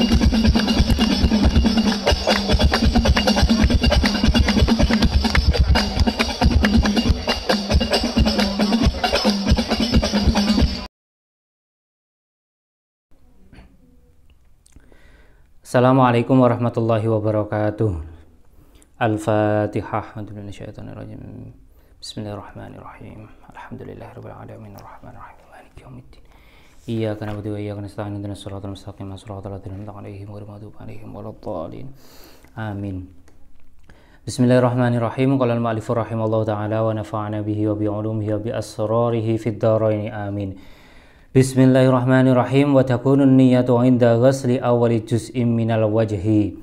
Assalamualaikum warahmatullahi wabarakatuh. Al-Fatihah. Bismillahirrahmanirrahim. Alhamdulillahirabbil alamin arrahmanirrahim maliki yaumiddin. Iyyaka na'budu wa iyyaka nasta'in ihdinas siratal mustaqim siratal ladzina an'amta 'alaihim ghairil maghdubi 'alaihim waladdallin. Amin. Bismillahirrahmanirrahim. Qala al-mu'allif rahimallahu ta'ala wa nafa'ana bihi wa bi 'ulumihi wa bi asrarihi fid dharain. Amin. Bismillahirrahmanirrahim. Wa takunun niyatu 'inda ghusli awwali juz'in minal wajhi.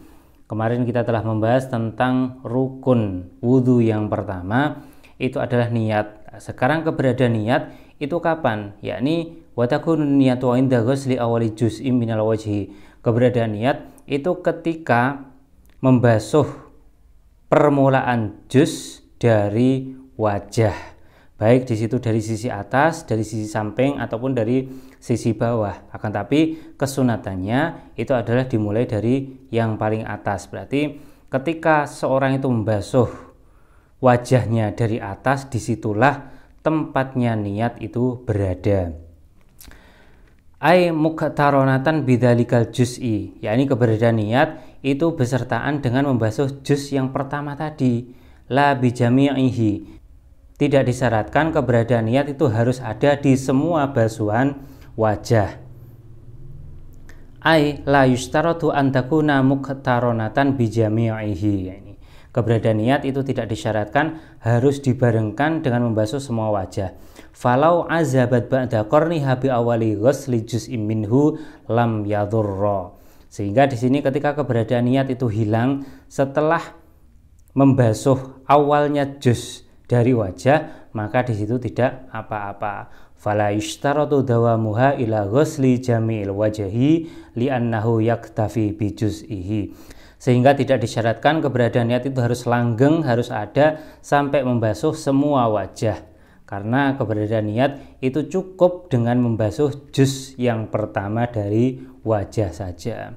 Kemarin kita telah membahas tentang rukun wudu yang pertama, itu adalah niat. Sekarang keberadaan niat itu kapan? Yakni wa takunun niyatu 'inda ghusli awwali juz'in minal wajhi. Keberadaan niat itu ketika membasuh permulaan juz dari wajah. Baik di situ dari sisi atas, dari sisi samping ataupun dari sisi bawah. Akan tapi kesunatannya itu adalah dimulai dari yang paling atas. Berarti ketika seorang itu membasuh wajahnya dari atas, disitulah tempatnya niat itu berada. Ai muqtaronatan bidzalikal juz'i, yakni keberadaan niat itu besertaan dengan membasuh juz yang pertama tadi, la bijami'ihi. Tidak disyaratkan keberadaan niat itu harus ada di semua basuhan wajah. Ai la yushtaratu an takuna muqtaronatan bijami'ihi. Keberadaan niat itu tidak disyaratkan harus dibarengkan dengan membasuh semua wajah. Falau azabat ba'da qarniha bi awali ghusli juz'in minhu lam yadhurra. Sehingga di sini ketika keberadaan niat itu hilang setelah membasuh awalnya juz dari wajah, maka di situ tidak apa-apa. Fala yushtaratu dawamuha ila ghusli jami'il wajhi li'annahu yaktafi bi juz'ihi. Sehingga tidak disyaratkan keberadaan niat itu harus langgeng, harus ada sampai membasuh semua wajah. Karena keberadaan niat itu cukup dengan membasuh juz yang pertama dari wajah saja.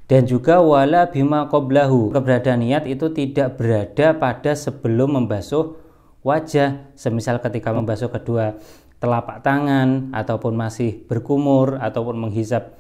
Dan juga wala bima qablahu. Keberadaan niat itu tidak berada pada sebelum membasuh wajah, semisal ketika membasuh kedua telapak tangan ataupun masih berkumur ataupun menghisap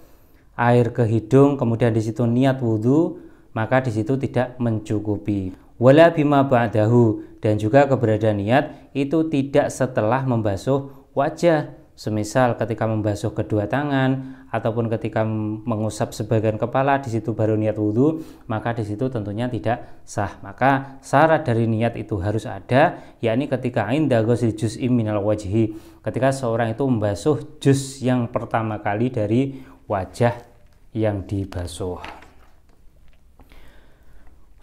air ke hidung, kemudian di situ niat wudu, maka di situ tidak mencukupi. Wala bima ba'dahu, dan juga keberadaan niat itu tidak setelah membasuh wajah, semisal ketika membasuh kedua tangan ataupun ketika mengusap sebagian kepala, di situ baru niat wudu, maka di situ tentunya tidak sah. Maka syarat dari niat itu harus ada, yakni ketika inda ghusli juz'in minal wajhi, ketika seorang itu membasuh juz yang pertama kali dari wajah yang dibasuh.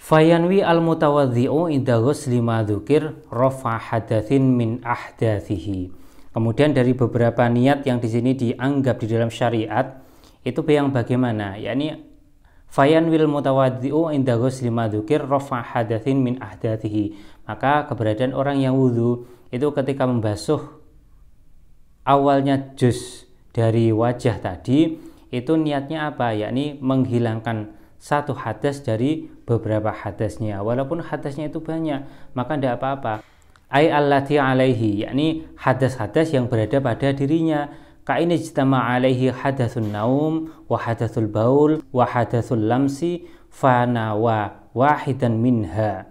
Fayanwi al-mutawadhi'u inda ghusli ma dzukir rafa hadatsin min ahdathihi. Kemudian dari beberapa niat yang di sini dianggap di dalam syariat itu yang bagaimana? Yakni fayanwil mutawadhi'u inda ghusli ma dzukir rafa hadatsin min ahdathihi. Maka keberadaan orang yang wudu itu ketika membasuh awalnya juz dari wajah tadi, itu niatnya apa? Yakni menghilangkan satu hadas dari beberapa hadasnya. Walaupun hadasnya itu banyak, maka tidak apa-apa. Ai allati alaihi, yakni hadas-hadas yang berada pada dirinya. Ka'ini ijtama alaihi hadatsun naum wa hadatsul baul wa hadatsul lamsi fanawa wahidan minha.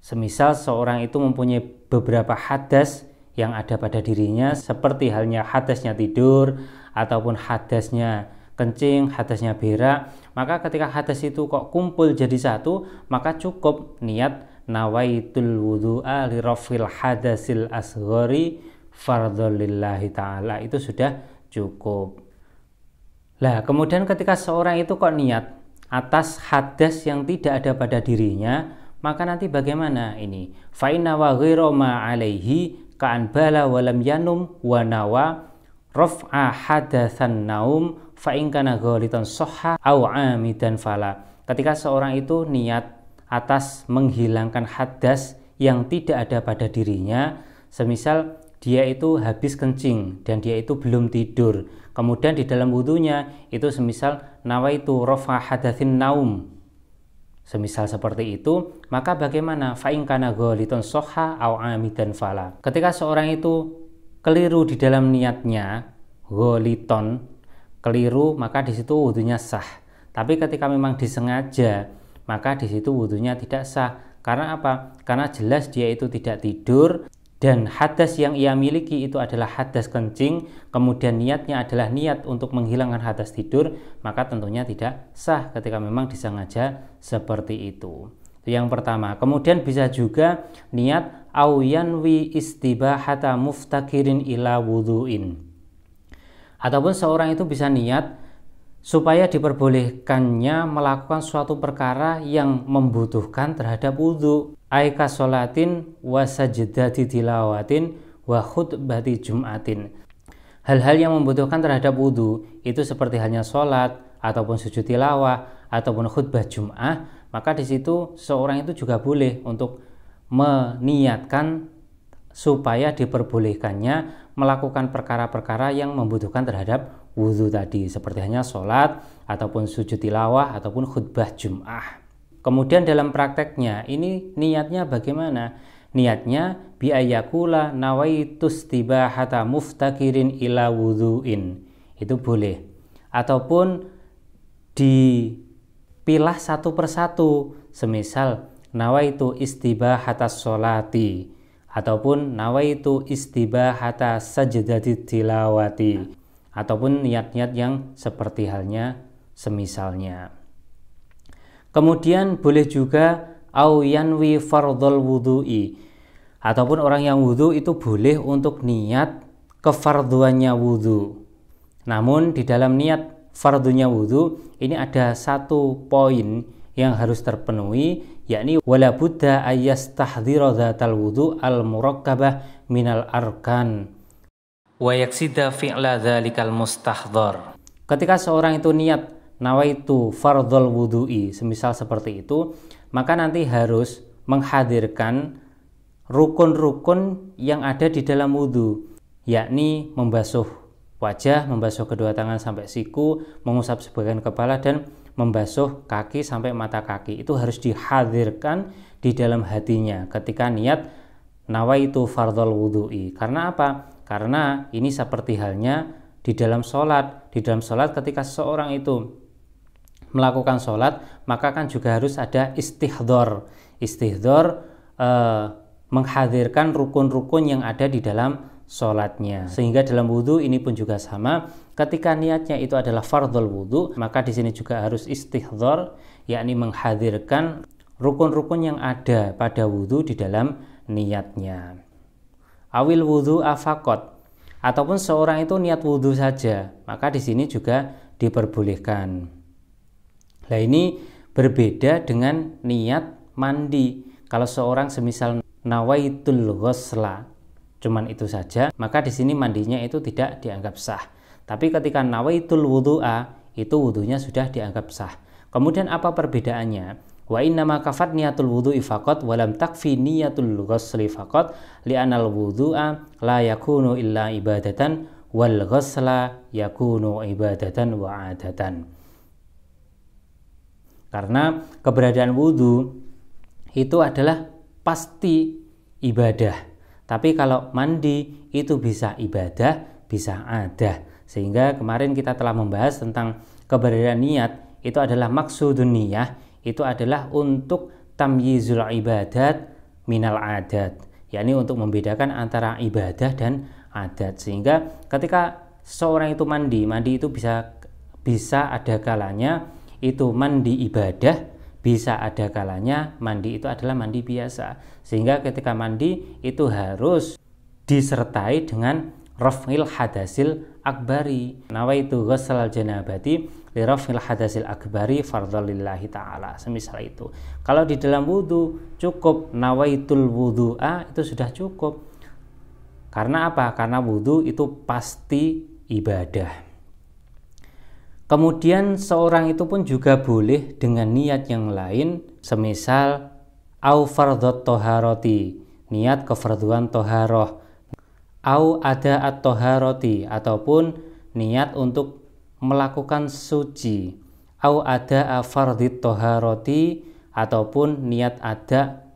Semisal seorang itu mempunyai beberapa hadas yang ada pada dirinya, seperti halnya hadasnya tidur ataupun hadasnya kencing, hadasnya berak, maka ketika hadas itu kok kumpul jadi satu, maka cukup niat nawaitul wudu'a li rafil hadasil asghari fardhon lillahi ta'ala, itu sudah cukup. Lah kemudian ketika seorang itu kok niat atas hadas yang tidak ada pada dirinya, maka nanti bagaimana ini? Fa inna wa ghairu ma alaihi ka'an bala wa lam yanum wa nawa raf'a hadatsan naum fa in kana ghalitan sahha au amidan fala. Ketika seorang itu niat atas menghilangkan hadas yang tidak ada pada dirinya, semisal dia itu habis kencing dan dia itu belum tidur. Kemudian di dalam wudunya itu semisal nawaitu rafa hadatsin naum, semisal seperti itu, maka bagaimana? Fa in kana ghalitun soha au amidan fala. Ketika seorang itu keliru di dalam niatnya, ghaliton, keliru, maka di situ wudunya sah. Tapi ketika memang disengaja, maka di situ wudunya tidak sah. Karena apa? Karena jelas dia itu tidak tidur dan hadas yang ia miliki itu adalah hadas kencing, kemudian niatnya adalah niat untuk menghilangkan hadas tidur, maka tentunya tidak sah ketika memang disengaja seperti itu. Itu yang pertama. Kemudian bisa juga niat au yanwi istibahata muftakirin ila wudu'in. Ataupun seorang itu bisa niat supaya diperbolehkannya melakukan suatu perkara yang membutuhkan terhadap wudu, aika sholatin wa sajdati tilawatin wa khutbati jum'atin. Hal-hal yang membutuhkan terhadap wudu itu seperti halnya sholat ataupun sujud tilawah ataupun khutbah jum'ah, maka di situ seorang itu juga boleh untuk meniatkan supaya diperbolehkannya melakukan perkara-perkara yang membutuhkan terhadap wudhu tadi, seperti hanya sholat ataupun sujud tilawah ataupun khutbah jum'ah. Kemudian dalam prakteknya ini niatnya bagaimana? Niatnya biayakula nawaitus tibahata muftakirin ila wudhuin, itu boleh. Ataupun dipilah satu persatu, semisal nawaitu istibahata sholati ataupun nawaitu istibahata sajdati tilawati, ataupun niat-niat yang seperti halnya semisalnya. Kemudian boleh juga au yanwi fardhul wudu'i, ataupun orang yang wudu itu boleh untuk niat kefarduannya wudu. Namun di dalam niat fardunya wudu ini ada satu poin yang harus terpenuhi, yakni wala budda ayyastahdhira dzatal wudu al murakkabah minal arkan wa yaksida fi'la dzalikal mustahdhar. Ketika seorang itu niat nawaitu fardhul wudu'i, semisal seperti itu, maka nanti harus menghadirkan rukun-rukun yang ada di dalam wudu, yakni membasuh wajah, membasuh kedua tangan sampai siku, mengusap sebagian kepala, dan membasuh kaki sampai mata kaki. Itu harus dihadirkan di dalam hatinya ketika niat nawaitu fardhul wudu'i. Karena apa? Karena ini seperti halnya di dalam sholat. Di dalam sholat ketika seorang itu melakukan sholat, maka kan juga harus ada istihdhar. Istihdhar menghadirkan rukun-rukun yang ada di dalam sholatnya. Sehingga dalam wudhu ini pun juga sama. Ketika niatnya itu adalah fardhul wudhu, maka di sini juga harus istihdhar, yakni menghadirkan rukun-rukun yang ada pada wudhu di dalam niatnya. Awil wudhu afakot, ataupun seorang itu niat wudhu saja, maka di sini juga diperbolehkan. Nah ini berbeda dengan niat mandi. Kalau seorang semisal nawaitul ghusla, cuman itu saja, maka di sini mandinya itu tidak dianggap sah. Tapi ketika nawaitul wudu'a, itu wudunya sudah dianggap sah. Kemudian apa perbedaannya? Wa innama kafat niyatul wudu'i faqat wa lam takfi niyatul ghusli faqat li'anal wudu'a la yakunu illa ibadatan wal ghusla yakunu ibadatan wa adatan. Karena keberadaan wudu itu adalah pasti ibadah. Tapi kalau mandi itu bisa ibadah, bisa adah. Sehingga kemarin kita telah membahas tentang keberadaan niat itu adalah maksudun niyah, itu adalah untuk tamyizul ibadat minal adat, yakni untuk membedakan antara ibadah dan adat. Sehingga ketika seorang itu mandi itu bisa ada kalanya itu mandi ibadah, bisa ada kalanya mandi itu adalah mandi biasa. Sehingga ketika mandi itu harus disertai dengan raf'il hadasil akbari. Nawaitu ghusl janabati li raf'il hadasil akbari fardhal lillahi ta'ala, semisal itu. Kalau di dalam wudu cukup nawaitul wudu'a, itu sudah cukup. Karena apa? Karena wudu itu pasti ibadah. Kemudian seorang itu pun juga boleh dengan niat yang lain, semisal au fardhot toharoti, niat kefarduan toharoh, au ada at-toharoti, ataupun niat untuk melakukan suci, au ada fardhit toharoti, ataupun niat ada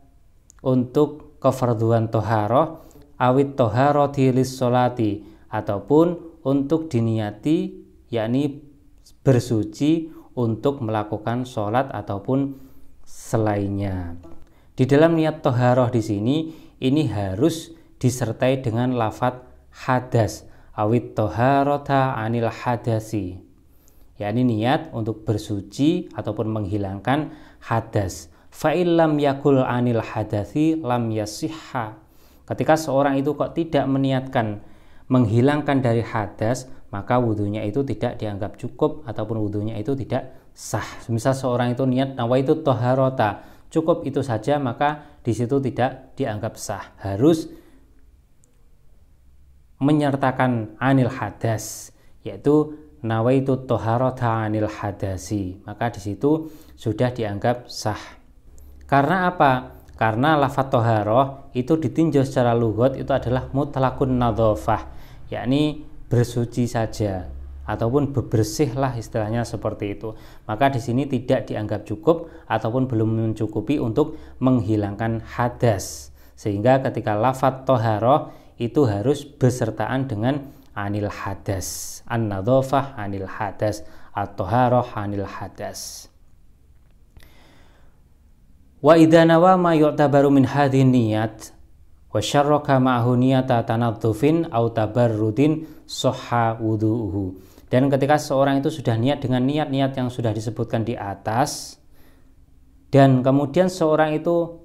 untuk kefarduan toharoh, awit toharoti lis sholati, ataupun untuk diniati yakni bersuci untuk melakukan sholat ataupun selainnya. Di dalam niat toharoh di sini ini harus disertai dengan lafadz hadas, awit toharota anil hadasi, yakni niat untuk bersuci ataupun menghilangkan hadas. Fa'illam yakul anil hadasi lam yasihha. Ketika seorang itu kok tidak meniatkan menghilangkan dari hadas, maka wudhunya itu tidak dianggap cukup ataupun wudhunya itu tidak sah. Misal seorang itu niat nawaitu toharota, cukup itu saja, maka di situ tidak dianggap sah. Harus menyertakan anil hadas, yaitu nawaitu toharota anil hadasi, maka di situ sudah dianggap sah. Karena apa? Karena lafadz toharoh itu ditinjau secara lughat itu adalah mutlakun nadhofah, yakni bersuci saja ataupun bebersih lah istilahnya seperti itu. Maka di sini tidak dianggap cukup ataupun belum mencukupi untuk menghilangkan hadas, sehingga ketika lafadz toharoh itu harus besertaan dengan anil hadas, an-nadhofah anil hadas, at-toharoh anil hadas. Wa idza nawa ma yu'tabaru min hadhihi niyat wa syarraka ma'ahu niyata tanadzufin aw tabarrudin sahha wudhu'uhu. Dan ketika seorang itu sudah niat dengan niat-niat yang sudah disebutkan di atas, dan kemudian seorang itu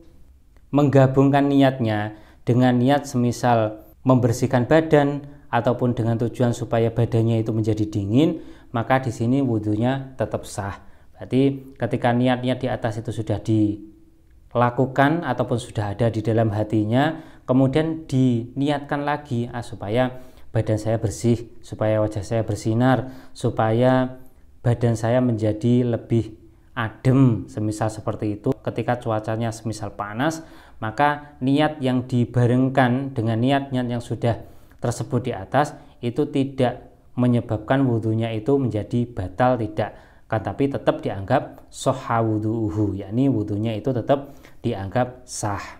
menggabungkan niatnya dengan niat semisal membersihkan badan ataupun dengan tujuan supaya badannya itu menjadi dingin, maka di sini wudhunya tetap sah. Berarti ketika niat-niat di atas itu sudah dilakukan ataupun sudah ada di dalam hatinya, kemudian diniatkan lagi supaya badan saya bersih, supaya wajah saya bersinar, supaya badan saya menjadi lebih adem, semisal seperti itu. Ketika cuacanya semisal panas, maka niat yang dibarengkan dengan niat-niat yang sudah tersebut di atas itu tidak menyebabkan wudhunya itu menjadi batal, tidak, kan tapi tetap dianggap sahha wudhu'uhu, yakni wudhunya itu tetap dianggap sah.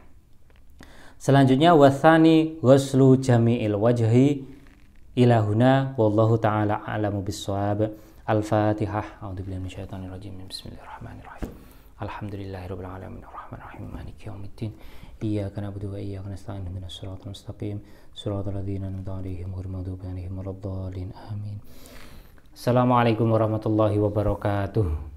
Selanjutnya wathani ghuslu jami'il wajhi ilahuna wallahu ta'ala a'lamu bis-shawab. Al-Fatihah. A'udzubillahi minasyaitonir rajim. Bismillahirrahmanirrahim. Alhamdulillahirabbil alamin arrahmanir rahim maliki yaumiddin. Iyyaka na'budu wa iyyaka nasta'in ihdinas siratal mustaqim siratal ladzina an'amta 'alaihim ghairil maghdubi 'alaihim waladdallin. Amin. Assalamualaikum warahmatullahi wabarakatuh.